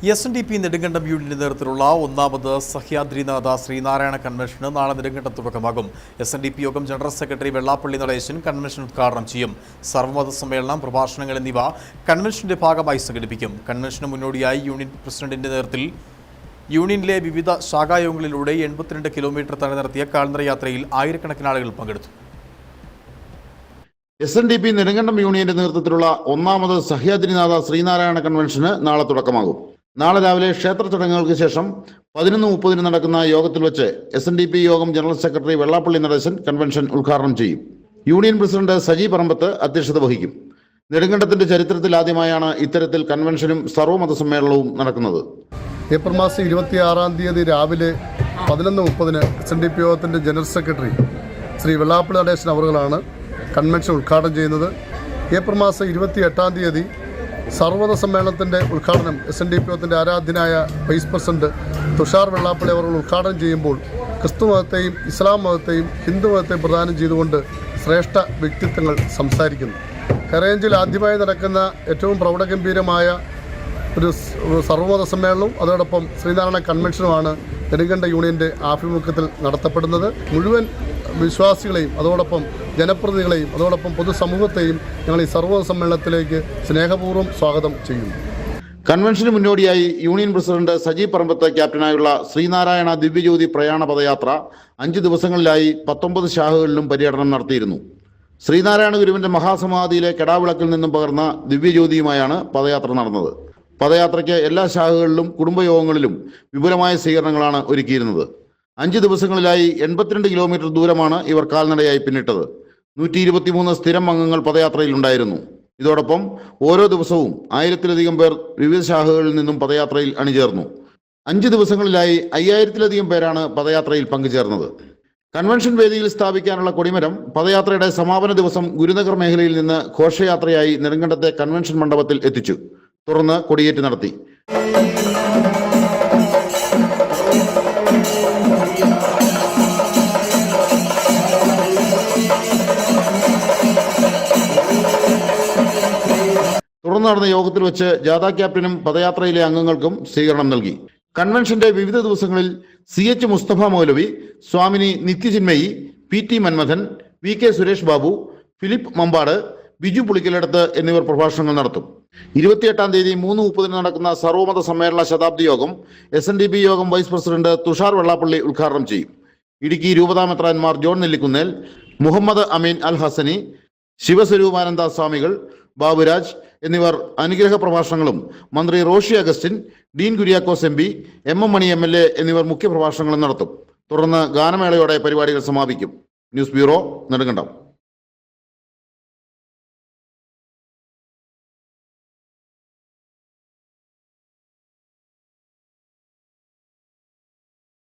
SNDP Nedumkandam യൂണിയന്റെ നേതൃത്വത്തിലുള്ള ഒന്നാമത് സഹ്യാദ്രിനാഥ ശ്രീനാരായണ കൺവെൻഷന് നാളെ നെടുങ്കണ്ടം തുടക്കമാകും. SNDP യോഗം general secretary Vellappally Natesan convention ഉദ്ഘാടനം ചെയ്യും. സർവ്വമത സമ്മേളനം, പ്രഭാഷണങ്ങൾ എന്നിവ കൺവെൻഷന്റെ ഭാഗമായി സംഘടിപ്പിക്കും. കൺവെൻഷന് മുന്നോടിയായി യൂണിയൻ പ്രസിഡന്റിന്റെ നേതൃത്വത്തിൽ യൂണിയനിലെ വിവിധ ശാഖായോഗങ്ങളിലൂടെ 82 കിലോമീറ്റർ തടഞ്ഞു നടത്തിയ കാൽനട യാത്രയിൽ ആയിരക്കണക്കിന് ആളുകൾ പങ്കെടുത്തു. SNDP നെടുങ്കണ്ടം യൂണിയന്റെ നേതൃത്വത്തിലുള്ള ഒന്നാമത് സഹ്യാദ്രിനാഥ ശ്രീനാരായണ കൺവെൻഷന് നാളെ തുടക്കമാകും. നാളെ രാവിലെ ക്ഷേത്ര ചടങ്ങുകൾക്ക് ശേഷം 11:30 നടക്കുന്ന യോഗത്തിൽ വെച്ച് SNDP യോഗം general secretary Vellappally Natesan convention ഉദ്ഘാടനം ചെയ്യും. യൂണിയൻ പ്രസിഡന്റ് സജി പറമ്പത്ത് അധ്യക്ഷത വഹിക്കും. നെടുങ്കണ്ടത്തിന്റെ ചരിത്രത്തിൽ ആദ്യമായാണ് ഇത്തരത്തിൽ കൺവെൻഷനും സർവ്വമത സമ്മേളനവും നടക്കുന്നത്. ഏപ്രിൽ മാസം 26 രാവിലെ 11:30 SNDP യോഗത്തിന്റെ ജനറൽ സെക്രട്ടറി ശ്രീ വെള്ളാപ്പള്ളി നടേശൻ അവറുകളാണ് കൺവെൻഷൻ ഉദ്ഘാടനം ചെയ്യുന്നത്. ഏപ്രിൽ മാസം 28 സർവ്വമത സമ്മേളനത്തിൻ്റെ ഉദ്ഘാടനം SNDP യോഗത്തിൻ്റെ ആരാധ്യനായ വൈസ് പ്രസിഡന്റ് തുഷാർ വെള്ളാപ്പള്ളി അവർ ഉദ്ഘാടനം ചെയ്യുമ്പോൾ ക്രിസ്തു മതത്തെയും ഇസ്ലാം മതത്തെയും ഹിന്ദു മതത്തെയും പ്രദാനം ചെയ്തുകൊണ്ട് ശ്രേഷ്ഠ വ്യക്തിത്വങ്ങൾ സംസാരിക്കുന്നു. ഹൈറേഞ്ചിൽ ആദ്യമായി നടക്കുന്ന ഏറ്റവും പ്രൗഢഗംഭീരമായ ഒരു സർവ്വമത സമ്മേളനവും അതോടൊപ്പം ശ്രീനാരായണ കൺവെൻഷനുമാണ് നെടുങ്കണ്ടം യൂണിയൻ്റെ ആഭിമുഖ്യത്തിൽ നടത്തപ്പെടുന്നത്. മുഴുവൻ വിശ്വാസികളെയും അതോടൊപ്പം ജനപ്രതിനിധികളെയും അതോടൊപ്പം പൊതുസമൂഹത്തെയും ഞങ്ങൾ ഈ സർവ്വമത സമ്മേളനത്തിലേക്ക് സ്നേഹപൂർവ്വം സ്വാഗതം ചെയ്യുന്നു. കൺവെൻഷന് മുന്നോടിയായി യൂണിയൻ പ്രസിഡന്റ് സജി പറമ്പത്ത് ക്യാപ്റ്റനായുള്ള ശ്രീനാരായണ ദിവ്യജ്യോതി പ്രയാണ പദയാത്ര 5 ദിവസങ്ങളിലായി 19 ശാഖകളിലും പര്യടനം നടത്തിയിരുന്നു. ശ്രീനാരായണ ഗുരുവിന്റെ മഹാസമാധിയിലെ കെടാവിളക്കിൽ നിന്നും പകർന്ന ദിവ്യജ്യോതിയുമായാണ് പദയാത്ര നടന്നത്. പദയാത്രയ്ക്ക് എല്ലാ ശാഖകളിലും കുടുംബയോഗങ്ങളിലും വിപുലമായ സ്വീകരണങ്ങളാണ് ഒരുക്കിയിരുന്നത്. 5 ദിവസങ്ങളിലായി 82 കിലോമീറ്റർ ദൂരമാണ് ഇവർ കാൽനടയായി പിന്നിട്ടത്. 123 സ്ഥിരം അംഗങ്ങൾ പദയാത്രയിലുണ്ടായിരുന്നു. ഇതോടൊപ്പം ഓരോ ദിവസവും 1000-ലധികം പേർ വിവിധ ശാഖകളിൽ നിന്നും പദയാത്രയിൽ അണിചേർന്നു. 5 ദിവസങ്ങളിലായി 5000-ലധികം പേരാണ് പദയാത്രയിൽ പങ്കുചേർന്നത്. കൺവെൻഷൻ വേദിയിൽ സ്ഥാപിക്കാനുള്ള കൊടിമരം പദയാത്രയുടെ സമാപന ദിവസം ഗുരുനഗർ മേഖലയിൽ നിന്ന് ഘോഷയാത്രയായി നെടുങ്കണ്ടത്തെ കൺവെൻഷൻ മണ്ഡപത്തിൽ എത്തിച്ചു. തുടർന്ന് കൊടിയേറ്റ് നടത്തി. തുടർന്ന് നടന്ന യോഗത്തിൽ വെച്ച് ജാഥ ക്യാപ്റ്റനും പദയാത്രയിലെ അംഗങ്ങൾക്കും സ്വീകരണം നൽകി. കൺവെൻഷന്റെ വിവിധ ദിവസങ്ങളിൽ CH Mustafa Moulavi, Swamini Nithyachinmayi, PT Manmathan, VK Suresh Babu, Philip Mampad, Biju Pulikkaladath എന്നിവർ പ്രഭാഷണങ്ങൾ നടത്തും. 28 തീയതി 3:30 നടക്കുന്ന സർവ്വമത സമ്മേളന ശതാബ്ദി യോഗം SNDP യോഗം വൈസ് പ്രസിഡന്റ് തുഷാർ വെള്ളാപ്പള്ളി ഉദ്ഘാടനം ചെയ്യും. ഇടുക്കി രൂപതാമെത്രാൻമാർ ജോൺ നെല്ലിക്കുന്നേൽ, മുഹമ്മദ് അമീൻ അൽ ഹസനി, ശിവസ്വരൂപാനന്ദ സ്വാമികൾ, ബാബുരാജ് എന്നിവർ അനുഗ്രഹ പ്രഭാഷണങ്ങളും മന്ത്രി Roshy Augustine, Dean Kuriakose MP, MM Mani MLA എന്നിവർ മുഖ്യ പ്രഭാഷണങ്ങളും നടത്തും. തുടർന്ന് ഗാനമേളയോടെ പരിപാടികൾ സമാപിക്കും. News bureau, Nedumkandam.